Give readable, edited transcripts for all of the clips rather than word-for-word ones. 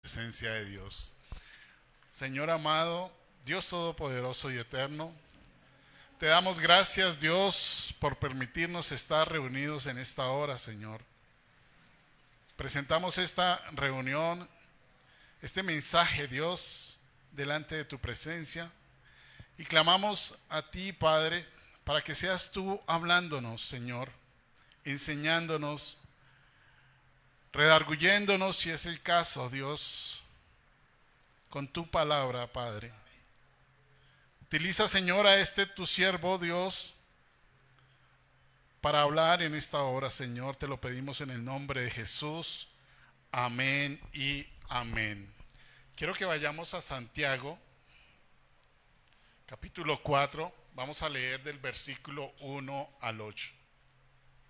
Presencia de Dios. Señor amado, Dios todopoderoso y eterno, te damos gracias, Dios, por permitirnos estar reunidos en esta hora, Señor. Presentamos esta reunión, este mensaje, Dios, delante de tu presencia y clamamos a ti, Padre, para que seas tú hablándonos, Señor, enseñándonos, redarguyéndonos, si es el caso, Dios, con tu palabra, Padre. Utiliza, Señor, a este tu siervo, Dios, para hablar en esta hora, Señor. Te lo pedimos en el nombre de Jesús. Amén y amén. Quiero que vayamos a Santiago, capítulo 4. Vamos a leer del versículo 1 al 8.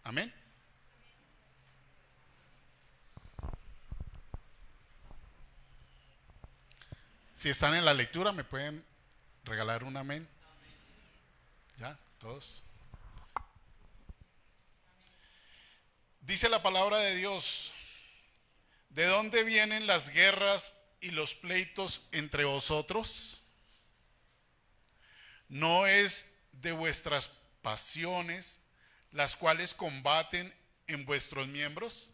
Amén. Si están en la lectura, ¿me pueden regalar un amén? ¿Ya? ¿Todos? Dice la palabra de Dios: ¿de dónde vienen las guerras y los pleitos entre vosotros? ¿No es de vuestras pasiones las cuales combaten en vuestros miembros?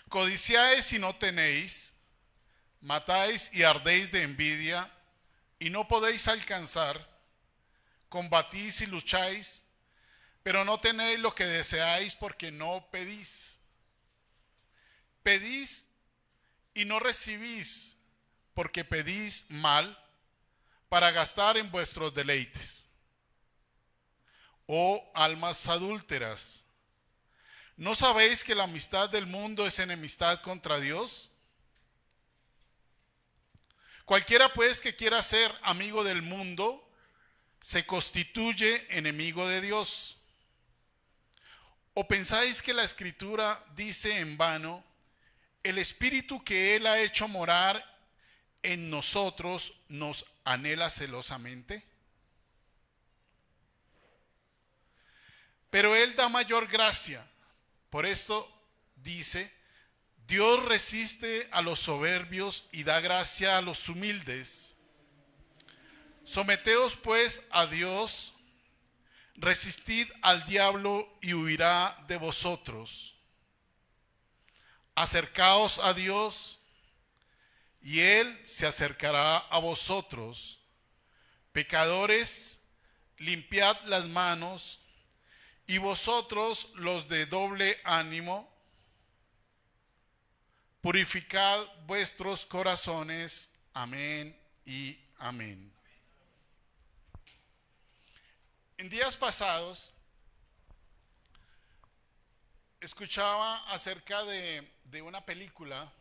Codiciáis y no tenéis, matáis y ardéis de envidia y no podéis alcanzar, combatís y lucháis, pero no tenéis lo que deseáis porque no pedís. Pedís y no recibís porque pedís mal para gastar en vuestros deleites. Oh almas adúlteras, ¿no sabéis que la amistad del mundo es enemistad contra Dios? Cualquiera pues que quiera ser amigo del mundo se constituye enemigo de Dios. ¿O pensáis que la Escritura dice en vano: el Espíritu que Él ha hecho morar en nosotros nos anhela celosamente? Pero Él da mayor gracia. Por esto dice: Dios resiste a los soberbios y da gracia a los humildes. Someteos pues a Dios, resistid al diablo y huirá de vosotros. Acercaos a Dios y Él se acercará a vosotros. Pecadores, limpiad las manos, y vosotros los de doble ánimo, purificad vuestros corazones. Amén y amén. En días pasados escuchaba acerca de una película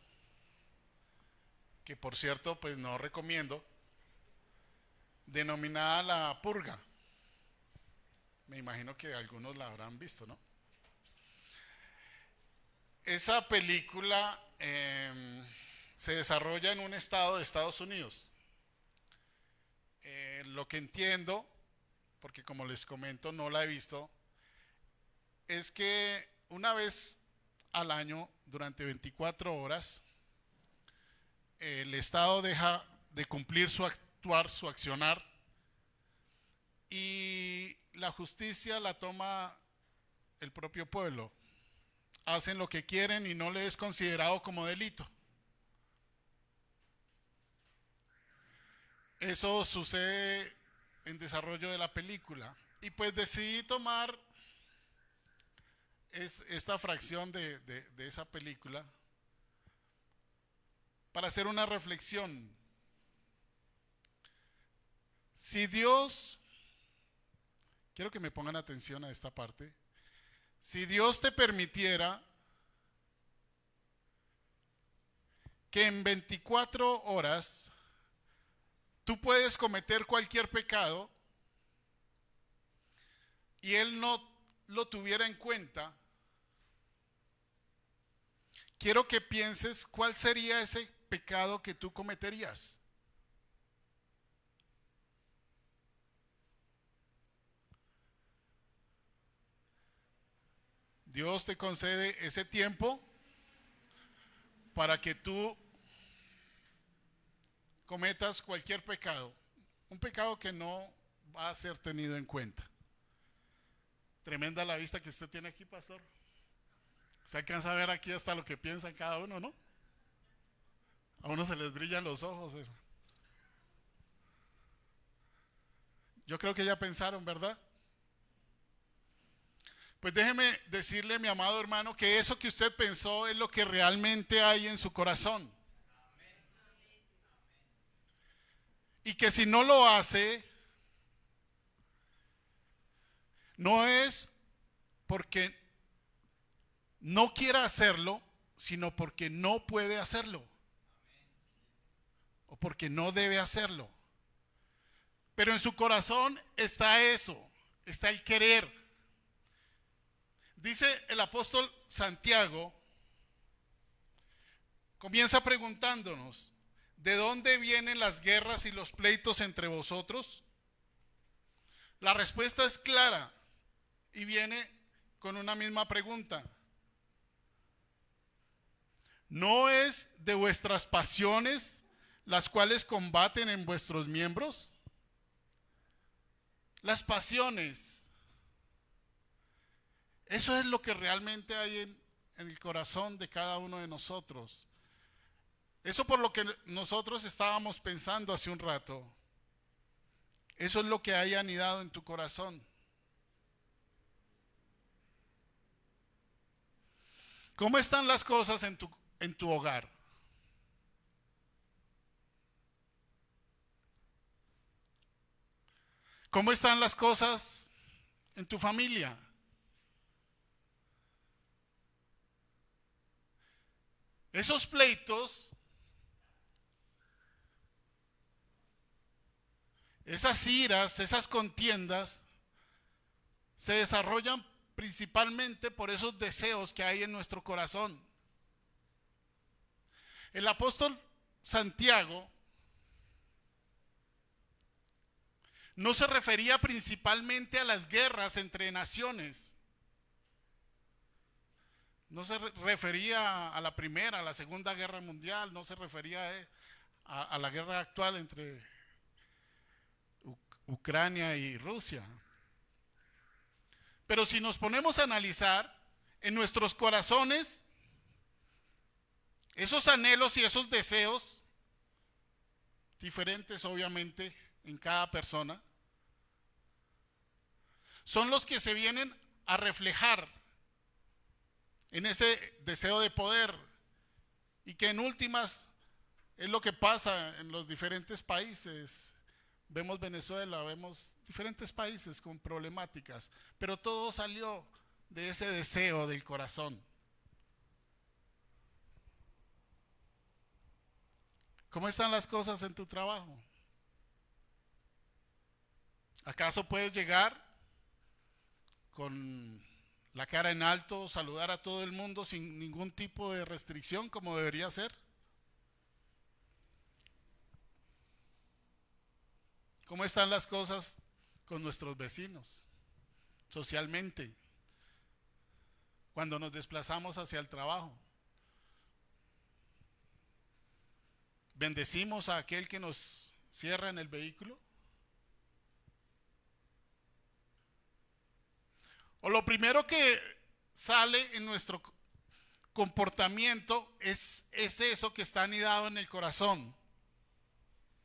que, por cierto, pues no recomiendo, denominada La Purga. Me imagino que algunos la habrán visto, ¿no? Esa película se desarrolla en un estado de Estados Unidos. Lo que entiendo, porque como les comento no la he visto, es que una vez al año, durante 24 horas, el Estado deja de cumplir su actuar, su accionar, y la justicia la toma el propio pueblo. Hacen lo que quieren y no le es considerado como delito. Eso sucede en desarrollo de la película. Y pues decidí tomar esta fracción de esa película para hacer una reflexión. Si Dios, quiero que me pongan atención a esta parte, si Dios te permitiera que en 24 horas tú puedes cometer cualquier pecado y Él no lo tuviera en cuenta, quiero que pienses cuál sería ese pecado que tú cometerías. Dios te concede ese tiempo para que tú cometas cualquier pecado, un pecado que no va a ser tenido en cuenta. Tremenda la vista que usted tiene aquí, pastor. Se alcanza a ver aquí hasta lo que piensa cada uno, ¿no? A uno se les brillan los ojos. Yo creo que ya pensaron, ¿verdad? Pues déjeme decirle, mi amado hermano, que eso que usted pensó es lo que realmente hay en su corazón. Y que si no lo hace, no es porque no quiera hacerlo, sino porque no puede hacerlo. O porque no debe hacerlo. Pero en su corazón está eso, está el querer. Dice el apóstol Santiago, comienza preguntándonos, ¿de dónde vienen las guerras y los pleitos entre vosotros? La respuesta es clara y viene con una misma pregunta. ¿No es de vuestras pasiones las cuales combaten en vuestros miembros? Las pasiones. Eso es lo que realmente hay en el corazón de cada uno de nosotros. Eso por lo que nosotros estábamos pensando hace un rato. Eso es lo que hay anidado en tu corazón. ¿Cómo están las cosas en tu hogar? ¿Cómo están las cosas en tu familia? Esos pleitos, esas iras, esas contiendas, se desarrollan principalmente por esos deseos que hay en nuestro corazón. El apóstol Santiago no se refería principalmente a las guerras entre naciones. No se refería a la Primera, a la Segunda Guerra Mundial, no se refería a la guerra actual entre Ucrania y Rusia. Pero si nos ponemos a analizar, en nuestros corazones, esos anhelos y esos deseos, diferentes obviamente en cada persona, son los que se vienen a reflejar en ese deseo de poder y que en últimas es lo que pasa en los diferentes países. Vemos Venezuela, vemos diferentes países con problemáticas, pero todo salió de ese deseo del corazón. ¿Cómo están las cosas en tu trabajo? ¿Acaso puedes llegar con la cara en alto, saludar a todo el mundo sin ningún tipo de restricción como debería ser? ¿Cómo están las cosas con nuestros vecinos, socialmente, cuando nos desplazamos hacia el trabajo? ¿Bendecimos a aquel que nos cierra en el vehículo? O lo primero que sale en nuestro comportamiento es eso que está anidado en el corazón.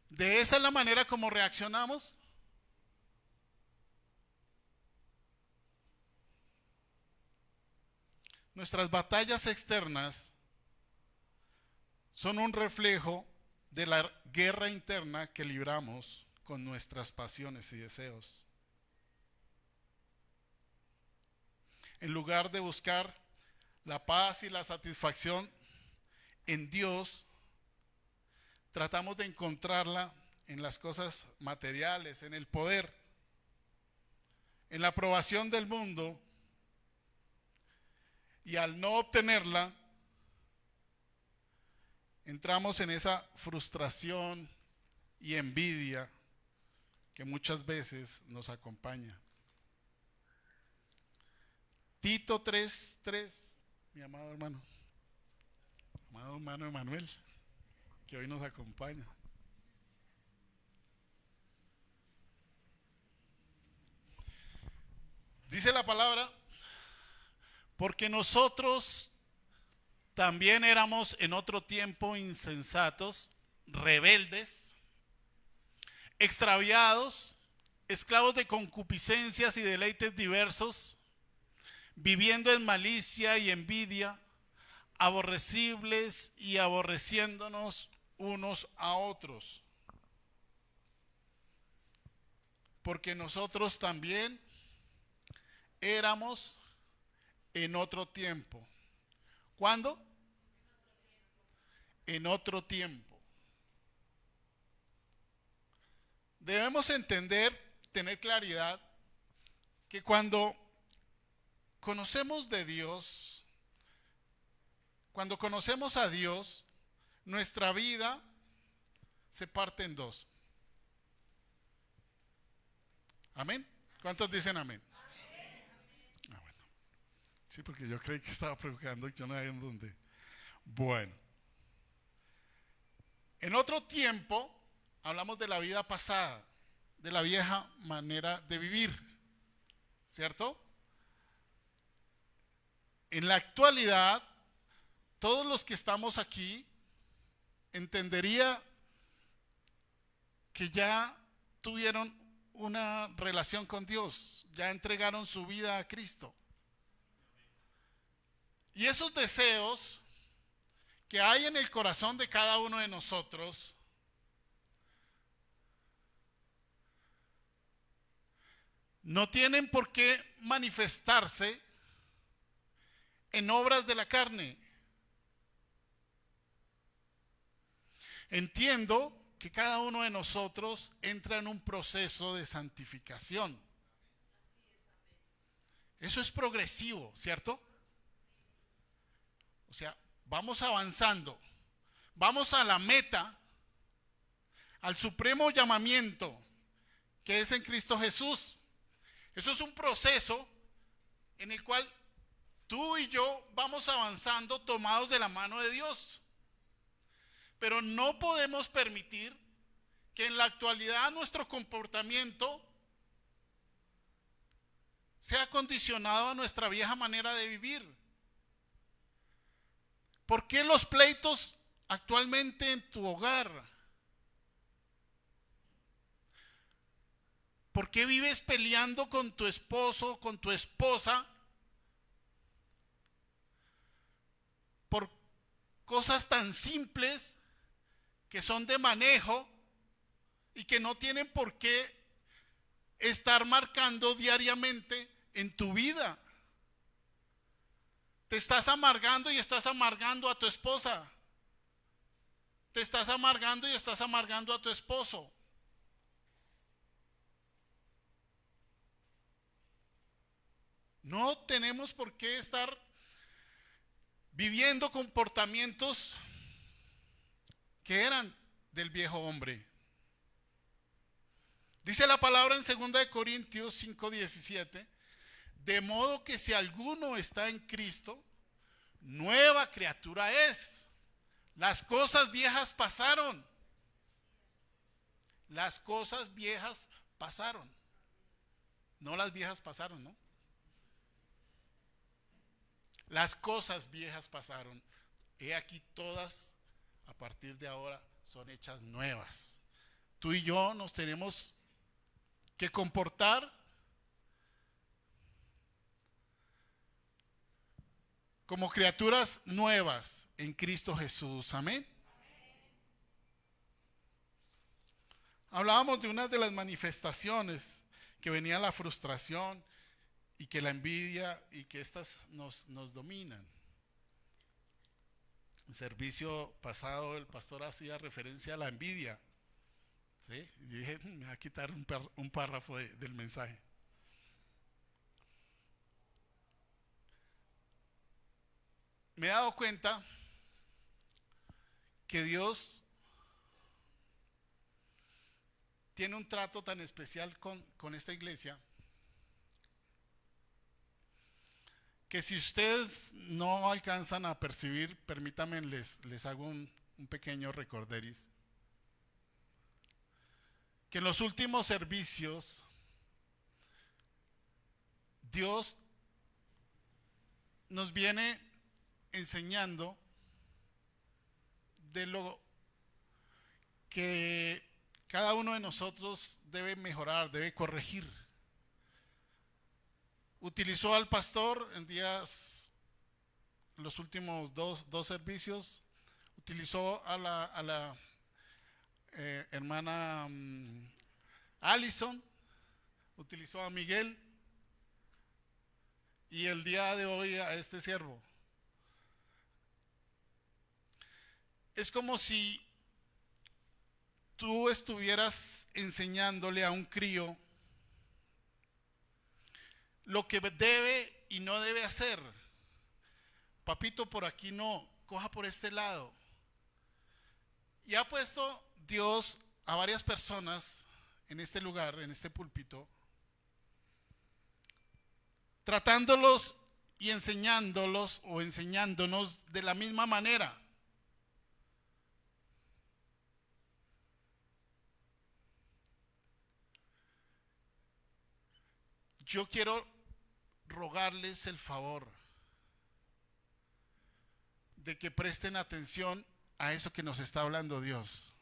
¿De esa es la manera como reaccionamos? Nuestras batallas externas son un reflejo de la guerra interna que libramos con nuestras pasiones y deseos. En lugar de buscar la paz y la satisfacción en Dios, tratamos de encontrarla en las cosas materiales, en el poder, en la aprobación del mundo, y al no obtenerla, entramos en esa frustración y envidia que muchas veces nos acompaña. Tito 3:3, mi amado hermano. amado hermano Emanuel, que hoy nos acompaña. Dice la palabra, porque nosotros también éramos en otro tiempo insensatos, rebeldes, extraviados, esclavos de concupiscencias y deleites diversos, viviendo en malicia y envidia, aborrecibles y aborreciéndonos unos a otros. Porque nosotros también éramos en otro tiempo. ¿Cuándo? En otro tiempo. Debemos entender, tener claridad, que cuando conocemos de Dios, cuando conocemos a Dios, nuestra vida se parte en dos. ¿Amén? ¿Cuántos dicen amén? Ah, bueno. Sí, porque yo creí que estaba preocupando y yo no sabía en dónde. Bueno. En otro tiempo, hablamos de la vida pasada, de la vieja manera de vivir, ¿cierto? En la actualidad, todos los que estamos aquí entendería que ya tuvieron una relación con Dios, ya entregaron su vida a Cristo. Y esos deseos que hay en el corazón de cada uno de nosotros no tienen por qué manifestarse en obras de la carne. Entiendo que cada uno de nosotros entra en un proceso de santificación. Eso es progresivo, ¿cierto? O sea, vamos avanzando, vamos a la meta, al supremo llamamiento que es en Cristo Jesús. Eso es un proceso en el cual tú y yo vamos avanzando tomados de la mano de Dios. Pero no podemos permitir que en la actualidad nuestro comportamiento sea condicionado a nuestra vieja manera de vivir. ¿Por qué los pleitos actualmente en tu hogar? ¿Por qué vives peleando con tu esposo, con tu esposa? Por cosas tan simples que son de manejo y que no tienen por qué estar marcando diariamente en tu vida. Te estás amargando y estás amargando a tu esposa. Te estás amargando y estás amargando a tu esposo. No tenemos por qué estar viviendo comportamientos que eran del viejo hombre. Dice la palabra en 2 Corintios 5:17, de modo que si alguno está en Cristo, nueva criatura es. Las cosas viejas pasaron. Las cosas viejas pasaron. No las viejas pasaron, ¿no? Las cosas viejas pasaron. He aquí todas, a partir de ahora, son hechas nuevas. Tú y yo nos tenemos que comportar como criaturas nuevas en Cristo Jesús. Amén. Hablábamos de una de las manifestaciones que venía la frustración y que la envidia y que estas nos dominan. En el servicio pasado el pastor hacía referencia a la envidia. ¿Sí? Y yo dije, me va a quitar un párrafo del mensaje. Me he dado cuenta que Dios tiene un trato tan especial con esta iglesia que si ustedes no alcanzan a percibir, permítanme, les hago un pequeño recorderis. Que en los últimos servicios, Dios nos viene enseñando de lo que cada uno de nosotros debe mejorar, debe corregir. Utilizó al pastor en los últimos dos servicios, utilizó a la hermana Allison, utilizó a Miguel y el día de hoy a este siervo. Es como si tú estuvieras enseñándole a un crío lo que debe y no debe hacer. Papito, por aquí no, coja por este lado. Y ha puesto Dios a varias personas en este lugar, en este púlpito, tratándolos y enseñándolos o enseñándonos de la misma manera. Yo quiero rogarles el favor de que presten atención a eso que nos está hablando Dios.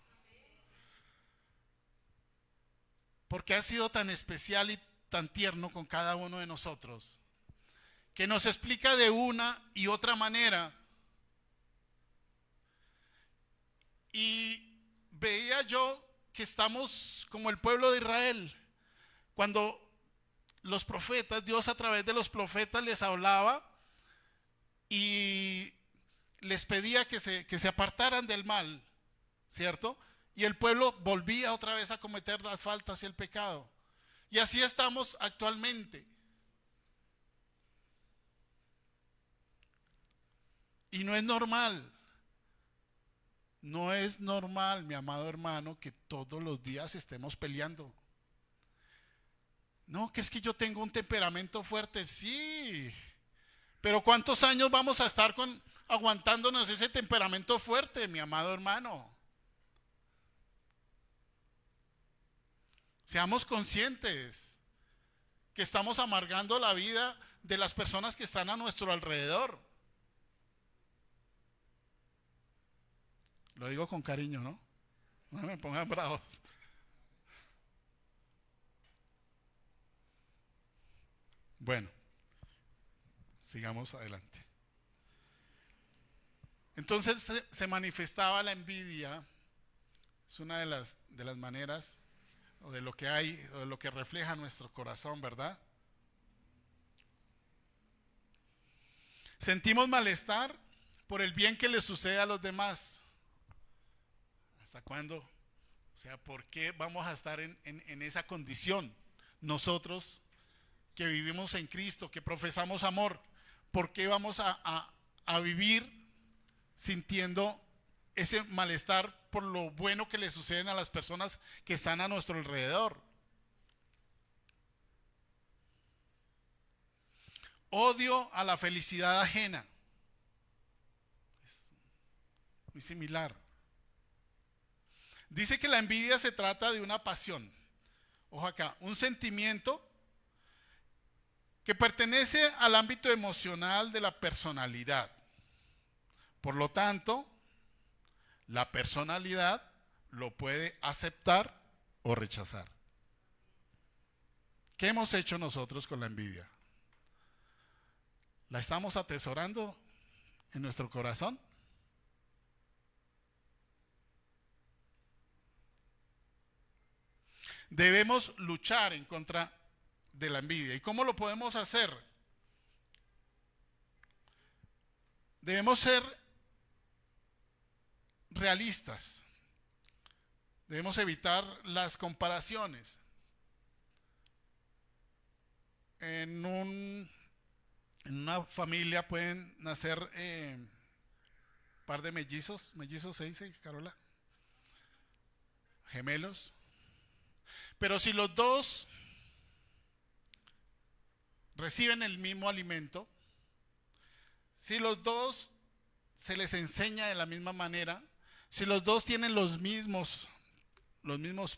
Porque ha sido tan especial y tan tierno con cada uno de nosotros, que nos explica de una y otra manera. Y veía yo que estamos como el pueblo de Israel, cuando los profetas, Dios a través de los profetas les hablaba y les pedía que se apartaran del mal, ¿cierto? Y el pueblo volvía otra vez a cometer las faltas y el pecado. Y así estamos actualmente. Y no es normal. No es normal, mi amado hermano, que todos los días estemos peleando. No, que es que yo tengo un temperamento fuerte, sí. Pero ¿cuántos años vamos a estar aguantándonos ese temperamento fuerte, mi amado hermano? Seamos conscientes que estamos amargando la vida de las personas que están a nuestro alrededor. Lo digo con cariño, ¿no? No me pongan bravos. Bueno, sigamos adelante. Entonces se manifestaba la envidia. Es una de las maneras o de lo que hay, o de lo que refleja nuestro corazón, ¿verdad? Sentimos malestar por el bien que le sucede a los demás. ¿Hasta cuándo? O sea, ¿por qué vamos a estar en esa condición? Nosotros que vivimos en Cristo, que profesamos amor, ¿por qué vamos a vivir sintiendo ese malestar por lo bueno que le suceden a las personas que están a nuestro alrededor? Odio a la felicidad ajena. Es muy similar. Dice que la envidia se trata de una pasión. Ojo acá, un sentimiento que pertenece al ámbito emocional de la personalidad. Por lo tanto, la personalidad lo puede aceptar o rechazar. ¿Qué hemos hecho nosotros con la envidia? ¿La estamos atesorando en nuestro corazón? Debemos luchar en contra de la envidia. ¿Y cómo lo podemos hacer? Debemos ser realistas. Debemos evitar las comparaciones. En una familia pueden nacer par de mellizos. ¿Mellizos se dice, Carola? Gemelos. Pero si los dos reciben el mismo alimento, si los dos se les enseña de la misma manera, si los dos tienen los mismos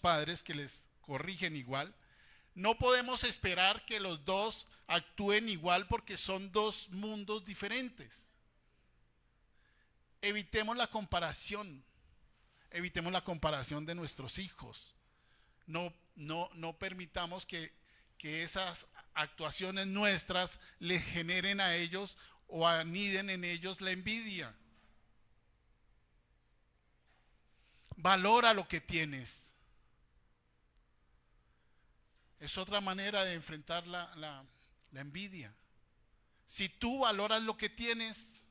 padres que les corrigen igual, no podemos esperar que los dos actúen igual porque son dos mundos diferentes. Evitemos la comparación de nuestros hijos. No permitamos que esas actuaciones nuestras les generen a ellos o aniden en ellos la envidia. Valora lo que tienes. Es otra manera de enfrentar la envidia. Si tú valoras lo que tienes,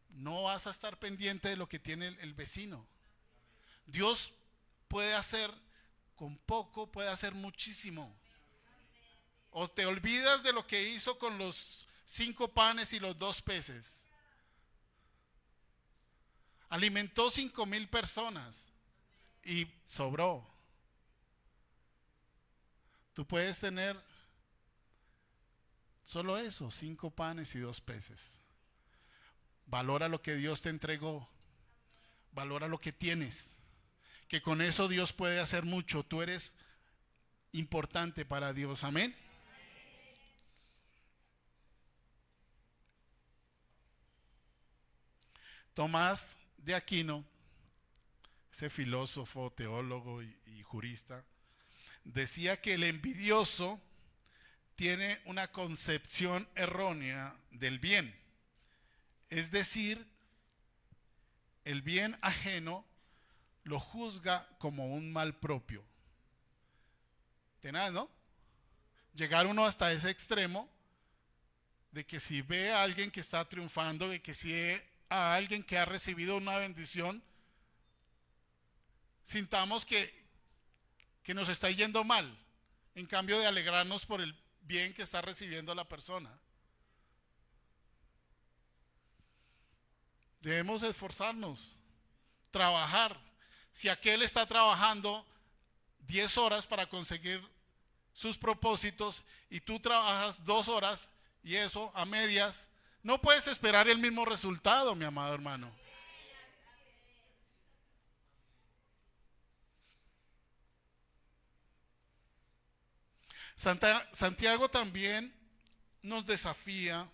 no vas a estar pendiente de lo que tiene el vecino. Dios puede hacer con poco, puede hacer muchísimo. O te olvidas de lo que hizo con los 5 panes y los 2 peces. Alimentó 5,000 personas y sobró. Tú puedes tener solo eso, 5 panes y 2 peces. Valora lo que Dios te entregó. Valora lo que tienes. Que con eso Dios puede hacer mucho. Tú eres importante para Dios. Amén. Tomás de Aquino, ese filósofo, teólogo y jurista, decía que el envidioso tiene una concepción errónea del bien. Es decir, el bien ajeno lo juzga como un mal propio. Tenaz, ¿no? Llegar uno hasta ese extremo de que si ve a alguien que está triunfando, de que si ve a alguien que ha recibido una bendición, sintamos que nos está yendo mal, en cambio de alegrarnos por el bien que está recibiendo la persona. Debemos esforzarnos, trabajar. Si aquel está trabajando 10 horas para conseguir sus propósitos y tú trabajas 2 horas y eso a medias, no puedes esperar el mismo resultado, mi amado hermano. Santiago también nos desafía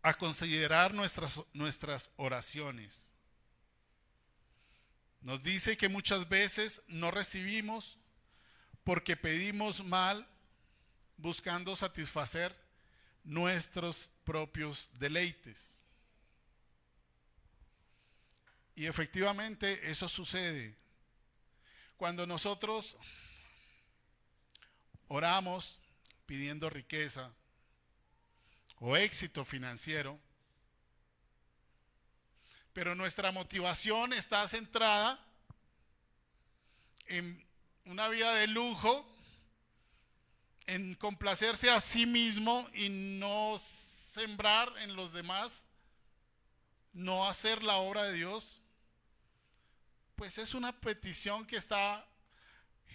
a considerar nuestras oraciones. Nos dice que muchas veces no recibimos porque pedimos mal, buscando satisfacer nuestros propios deleites. Y efectivamente eso sucede. Cuando nosotros oramos pidiendo riqueza o éxito financiero, pero nuestra motivación está centrada en una vida de lujo, en complacerse a sí mismo y no sembrar en los demás, no hacer la obra de Dios, pues es una petición que está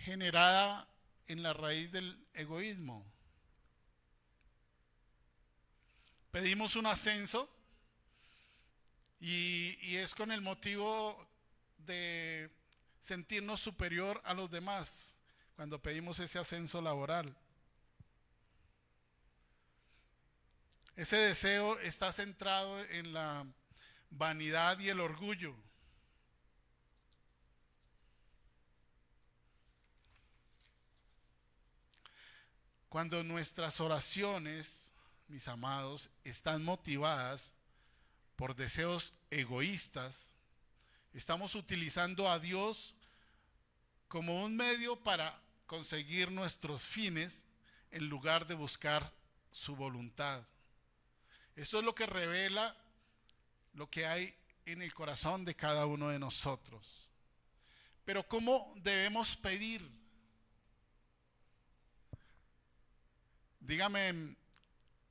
generada en la raíz del egoísmo. Pedimos un ascenso y es con el motivo de sentirnos superior a los demás cuando pedimos ese ascenso laboral. Ese deseo está centrado en la vanidad y el orgullo. Cuando nuestras oraciones, mis amados, están motivadas por deseos egoístas, estamos utilizando a Dios como un medio para conseguir nuestros fines en lugar de buscar su voluntad. Eso es lo que revela lo que hay en el corazón de cada uno de nosotros. Pero ¿cómo debemos pedir? Dígame,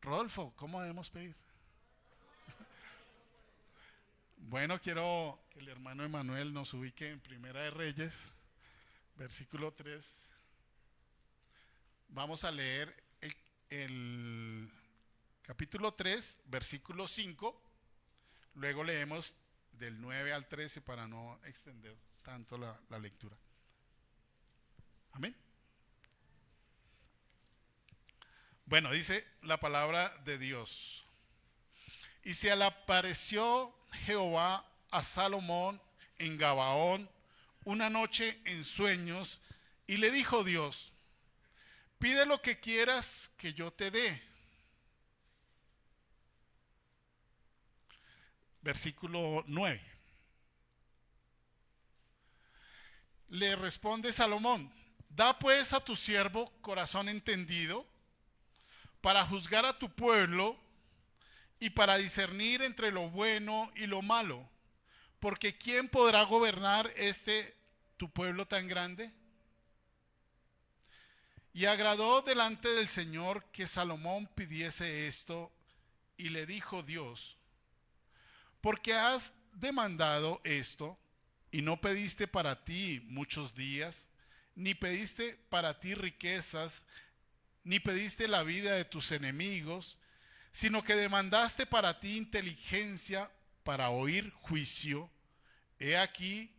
Rodolfo, ¿cómo debemos pedir? Bueno, quiero que el hermano Emanuel nos ubique en Primera de Reyes, versículo 3. Vamos a leer el capítulo 3, versículo 5. Luego leemos del 9 al 13 para no extender tanto la lectura. Amén. Bueno, dice la palabra de Dios. Y se le apareció Jehová a Salomón en Gabaón una noche en sueños, y le dijo Dios: pide lo que quieras que yo te dé. Versículo 9. Le responde Salomón: da pues a tu siervo corazón entendido para juzgar a tu pueblo y para discernir entre lo bueno y lo malo, porque ¿quién podrá gobernar tu pueblo tan grande? Y agradó delante del Señor que Salomón pidiese esto, y le dijo Dios: porque has demandado esto, y no pediste para ti muchos días, ni pediste para ti riquezas, ni pediste la vida de tus enemigos, sino que demandaste para ti inteligencia para oír juicio. He aquí,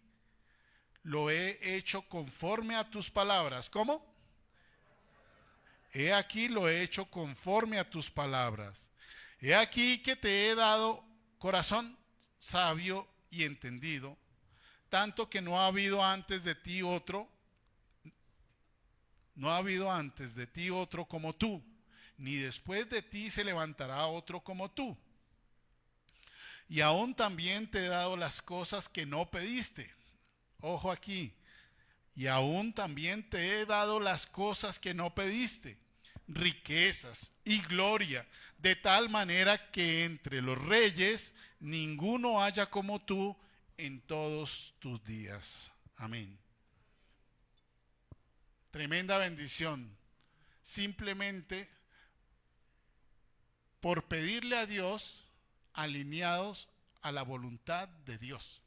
lo he hecho conforme a tus palabras. ¿Cómo? He aquí, lo he hecho conforme a tus palabras. He aquí que te he dado corazón sabio y entendido, tanto que no ha habido antes de ti otro como tú, ni después de ti se levantará otro como tú. Y aún también te he dado las cosas que no pediste. Ojo aquí. Y aún también te he dado las cosas que no pediste, riquezas y gloria, de tal manera que entre los reyes ninguno haya como tú en todos tus días. Amén. Tremenda bendición. Simplemente por pedirle a Dios, alineados a la voluntad de Dios.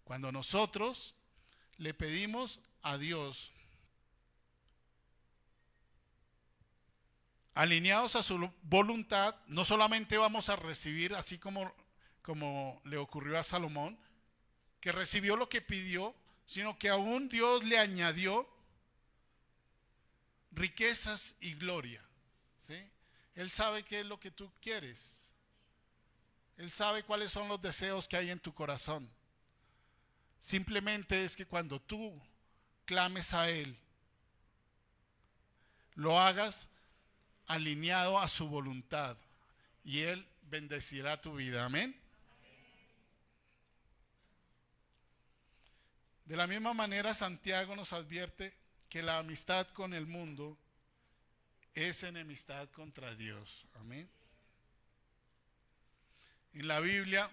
Cuando nosotros le pedimos a Dios, alineados a su voluntad, no solamente vamos a recibir, así como le ocurrió a Salomón, que recibió lo que pidió, sino que aún Dios le añadió riquezas y gloria. ¿Sí? Él sabe qué es lo que tú quieres. Él sabe cuáles son los deseos que hay en tu corazón. Simplemente es que cuando tú clames a Él, lo hagas alineado a su voluntad, y Él bendecirá tu vida. Amén. De la misma manera, Santiago nos advierte que la amistad con el mundo es enemistad contra Dios. Amén. En la Biblia,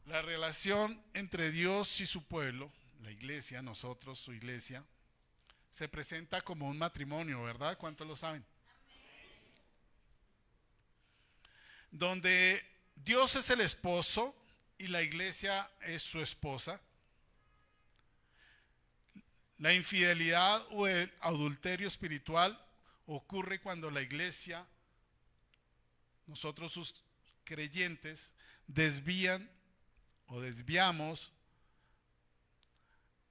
la relación entre Dios y su pueblo, la iglesia, nosotros, su iglesia, se presenta como un matrimonio, ¿verdad? ¿Cuántos lo saben? Donde Dios es el esposo y la iglesia es su esposa. La infidelidad o el adulterio espiritual ocurre cuando la iglesia, nosotros sus creyentes, desvían o desviamos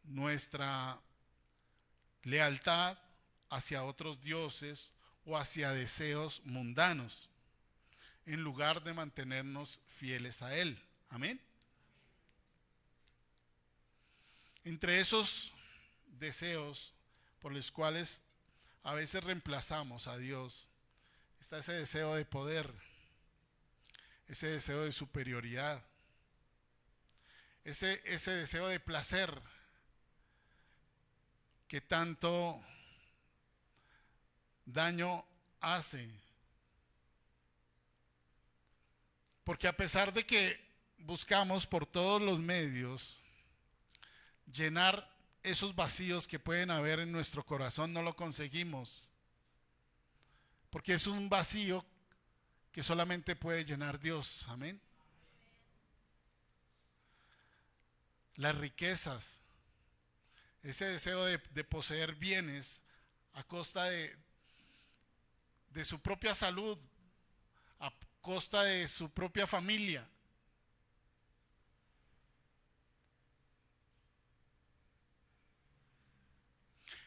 nuestra lealtad hacia otros dioses o hacia deseos mundanos, en lugar de mantenernos fieles a Él. Amén. Entre esos deseos por los cuales a veces reemplazamos a Dios, está ese deseo de poder, ese deseo de superioridad, ese deseo de placer que tanto daño hace. Porque a pesar de que buscamos por todos los medios llenar esos vacíos que pueden haber en nuestro corazón, no lo conseguimos. Porque es un vacío que solamente puede llenar Dios. Amén. Las riquezas, ese deseo de poseer bienes a costa de su propia salud, a costa de su propia familia.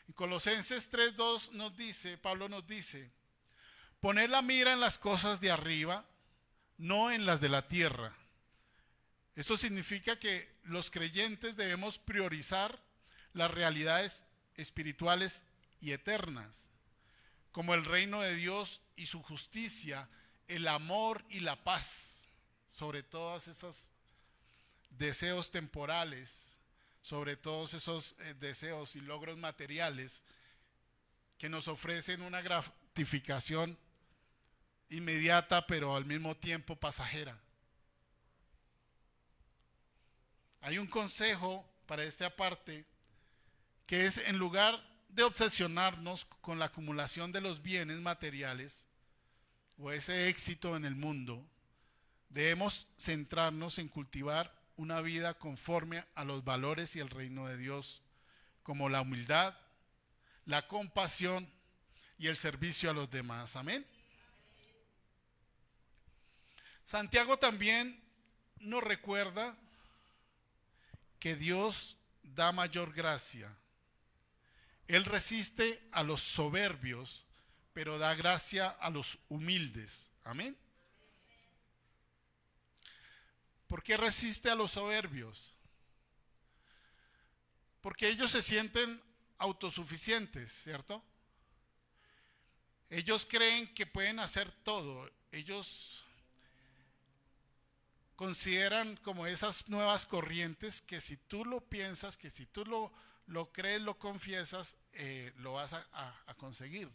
En Colosenses 3:2 nos dice, Pablo nos dice, poner la mira en las cosas de arriba, no en las de la tierra. Esto significa que los creyentes debemos priorizar las realidades espirituales y eternas, como el reino de Dios y su justicia, el amor y la paz, sobre todos esos deseos temporales, sobre todos esos deseos y logros materiales que nos ofrecen una gratificación inmediata, pero al mismo tiempo pasajera. Hay un consejo para esta parte, que es, en lugar de obsesionarnos con la acumulación de los bienes materiales o ese éxito en el mundo, debemos centrarnos en cultivar una vida conforme a los valores y el reino de Dios, como la humildad, la compasión y el servicio a los demás. Amén. Santiago también nos recuerda que Dios da mayor gracia. Él resiste a los soberbios, pero da gracia a los humildes. Amén. ¿Por qué resiste a los soberbios? Porque ellos se sienten autosuficientes, ¿cierto? Ellos creen que pueden hacer todo. Ellos consideran como esas nuevas corrientes que si tú lo piensas, que si tú lo crees, lo confiesas, lo vas a conseguir.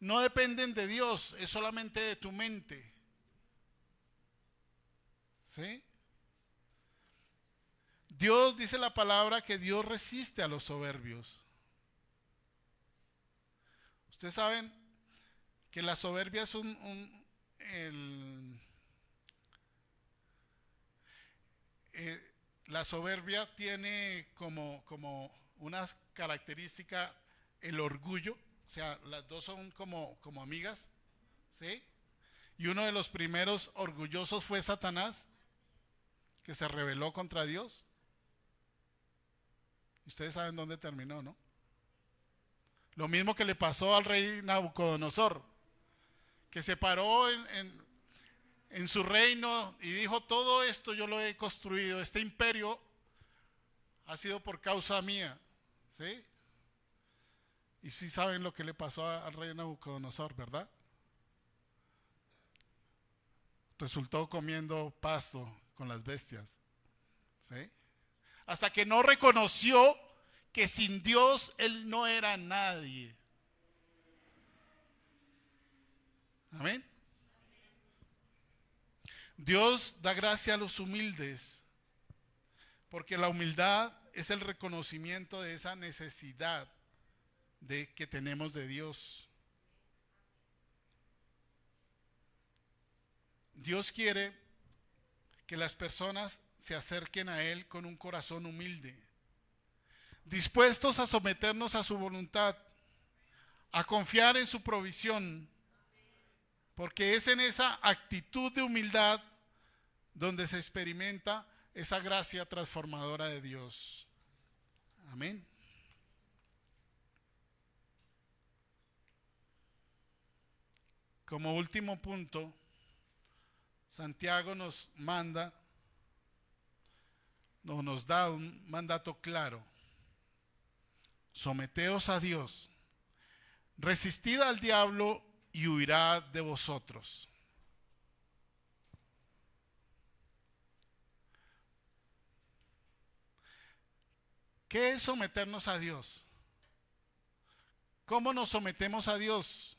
No dependen de Dios, es solamente de tu mente. ¿Sí? Dios, dice la palabra, que Dios resiste a los soberbios. Ustedes saben que la soberbia es la soberbia tiene como una característica el orgullo. O sea, las dos son como amigas, ¿sí? Y uno de los primeros orgullosos fue Satanás, que se rebeló contra Dios. Ustedes saben dónde terminó, ¿no? Lo mismo que le pasó al rey Nabucodonosor, que se paró en su reino y dijo: todo esto yo lo he construido, este imperio ha sido por causa mía, ¿sí? Y sí saben lo que le pasó al rey Nabucodonosor, ¿verdad? Resultó comiendo pasto con las bestias, ¿sí? Hasta que no reconoció que sin Dios él no era nadie. Amén. Dios da gracia a los humildes, porque la humildad es el reconocimiento de esa necesidad que tenemos de Dios. Dios quiere que las personas se acerquen a Él con un corazón humilde, dispuestos a someternos a su voluntad, a confiar en su provisión, porque es en esa actitud de humildad donde se experimenta esa gracia transformadora de Dios. Amén. Como último punto, Santiago nos da un mandato claro: someteos a Dios, resistid al diablo y huirá de vosotros. ¿Qué es someternos a Dios? ¿Cómo nos sometemos a Dios?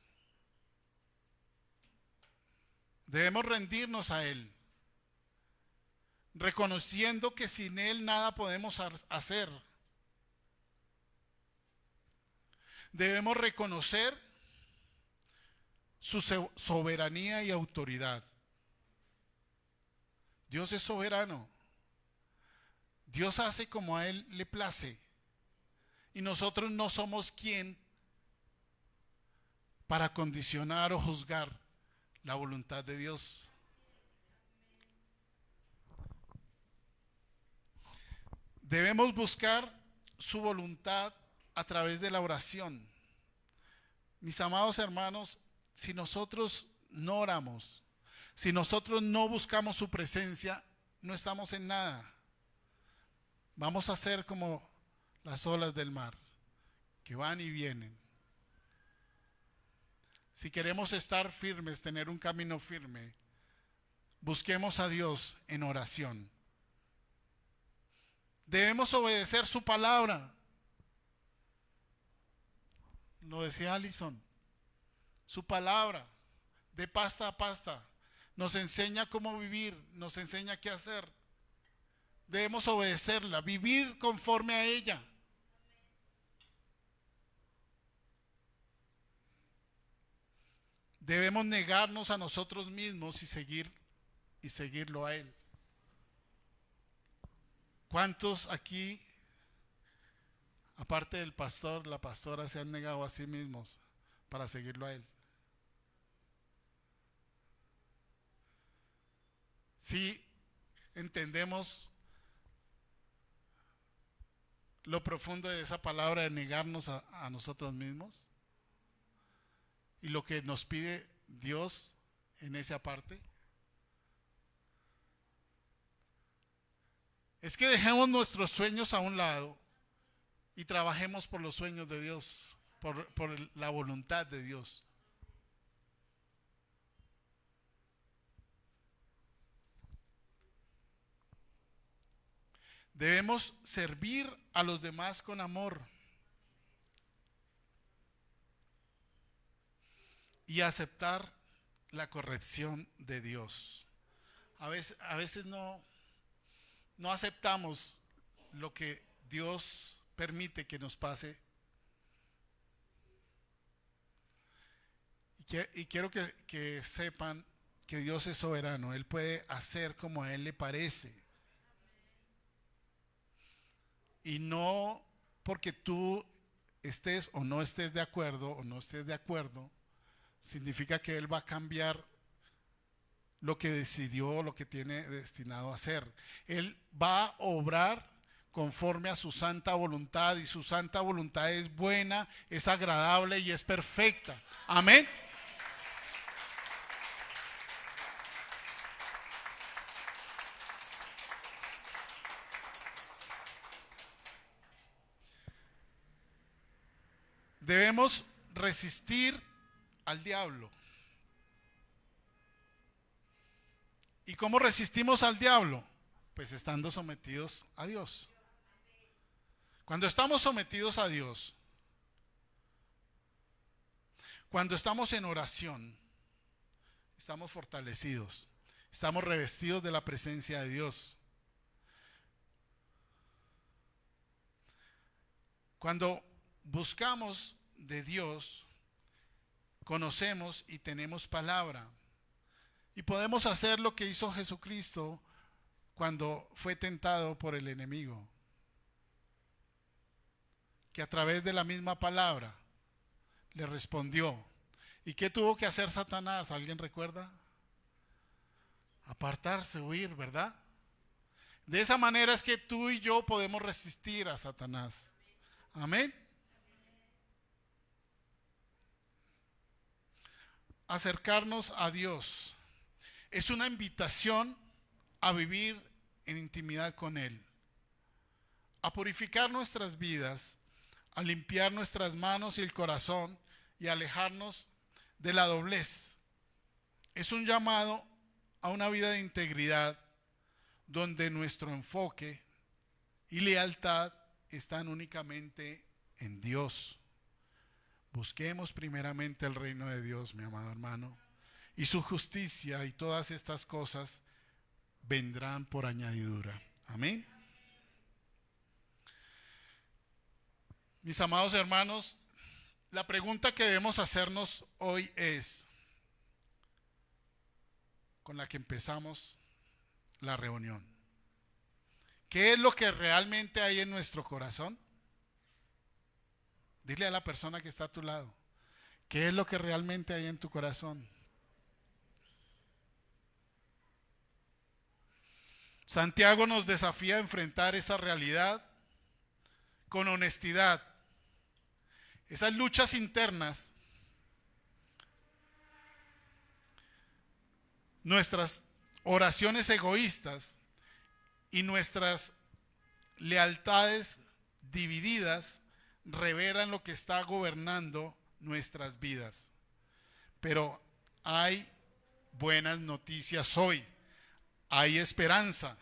Debemos rendirnos a Él, reconociendo que sin Él nada podemos hacer. Debemos reconocer su soberanía y autoridad. Dios es soberano. Dios hace como a Él le place. Y nosotros no somos quien para condicionar o juzgar la voluntad de Dios. Debemos buscar su voluntad a través de la oración. Mis amados hermanos, si nosotros no oramos, si nosotros no buscamos su presencia, no estamos en nada. Vamos a ser como las olas del mar, que van y vienen. Si queremos estar firmes, tener un camino firme, busquemos a Dios en oración. Debemos obedecer su palabra. Lo decía Alison. Su palabra, de pasta a pasta, nos enseña cómo vivir, nos enseña qué hacer. Debemos obedecerla, vivir conforme a ella. Debemos negarnos a nosotros mismos y seguirlo a Él. ¿Cuántos aquí, aparte del pastor, la pastora, se han negado a sí mismos para seguirlo a Él? Sí, entendemos lo profundo de esa palabra de negarnos a nosotros mismos y lo que nos pide Dios en esa parte. Es que dejemos nuestros sueños a un lado y trabajemos por los sueños de Dios, por la voluntad de Dios. Debemos servir a los demás con amor y aceptar la corrección de Dios. A veces no aceptamos lo que Dios permite que nos pase. Y quiero que sepan que Dios es soberano. Él puede hacer como a Él le parece. Y no porque tú estés o no estés de acuerdo o no estés de acuerdo, significa que Él va a cambiar lo que decidió, lo que tiene destinado a hacer. Él va a obrar conforme a su santa voluntad, y su santa voluntad es buena, es agradable y es perfecta. Amén. Debemos resistir al diablo. ¿Y cómo resistimos al diablo? Pues estando sometidos a Dios. Cuando estamos sometidos a Dios, cuando estamos en oración, estamos fortalecidos, estamos revestidos de la presencia de Dios. Cuando buscamos de Dios, conocemos y tenemos palabra. Y podemos hacer lo que hizo Jesucristo cuando fue tentado por el enemigo. Que a través de la misma palabra le respondió. ¿Y qué tuvo que hacer Satanás? ¿Alguien recuerda? Apartarse, huir, ¿verdad? De esa manera es que tú y yo podemos resistir a Satanás. Amén. Acercarnos a Dios es una invitación a vivir en intimidad con Él, a purificar nuestras vidas, a limpiar nuestras manos y el corazón y a alejarnos de la doblez. Es un llamado a una vida de integridad donde nuestro enfoque y lealtad están únicamente en Dios. Busquemos primeramente el reino de Dios, mi amado hermano, y su justicia, y todas estas cosas vendrán por añadidura. Amén. Mis amados hermanos, la pregunta que debemos hacernos hoy es, con la que empezamos la reunión: ¿qué es lo que realmente hay en nuestro corazón? Dile a la persona que está a tu lado: ¿Qué es lo que realmente hay en tu corazón? Santiago nos desafía a enfrentar esa realidad con honestidad. Esas luchas internas, nuestras oraciones egoístas y nuestras lealtades divididas revelan lo que está gobernando nuestras vidas. Pero hay buenas noticias hoy. Hay esperanza.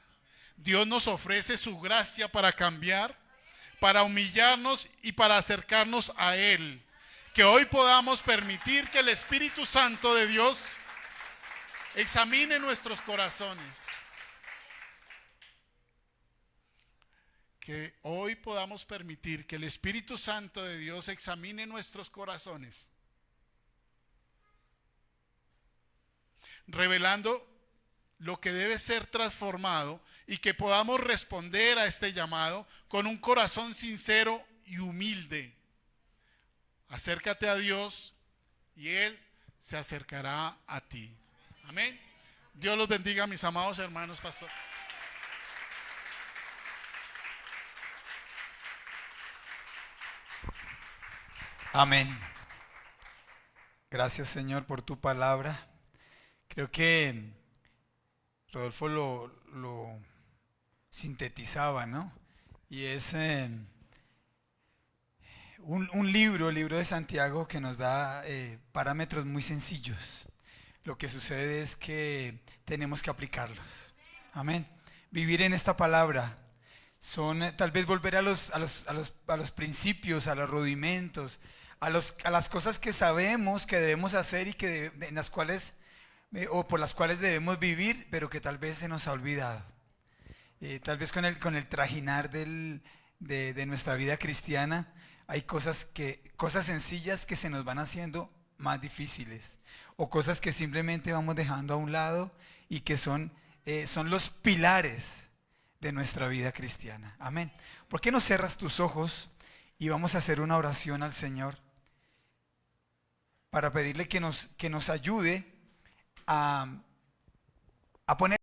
Dios nos ofrece su gracia para cambiar, para humillarnos y para acercarnos a Él. Que hoy podamos permitir que el Espíritu Santo de Dios examine nuestros corazones. Que hoy podamos permitir que el Espíritu Santo de Dios examine nuestros corazones, revelando lo que debe ser transformado y que podamos responder a este llamado con un corazón sincero y humilde. Acércate a Dios y Él se acercará a ti. Amén. Dios los bendiga, mis amados hermanos pastores. Amén. Gracias, Señor, por tu palabra. Creo que Rodolfo lo sintetizaba, ¿no? Y es un libro de Santiago que nos da parámetros muy sencillos. Lo que sucede es que tenemos que aplicarlos. Amén. Vivir en esta palabra son tal vez volver a los principios, a los rudimentos, a las cosas que sabemos que debemos hacer y que en las cuales o por las cuales debemos vivir, pero que tal vez se nos ha olvidado. Tal vez con el trajinar de nuestra vida cristiana hay cosas sencillas que se nos van haciendo más difíciles, o cosas que simplemente vamos dejando a un lado y que son los pilares de nuestra vida cristiana. Amén. ¿Por qué no cierras tus ojos y vamos a hacer una oración al Señor para pedirle que nos ayude a poner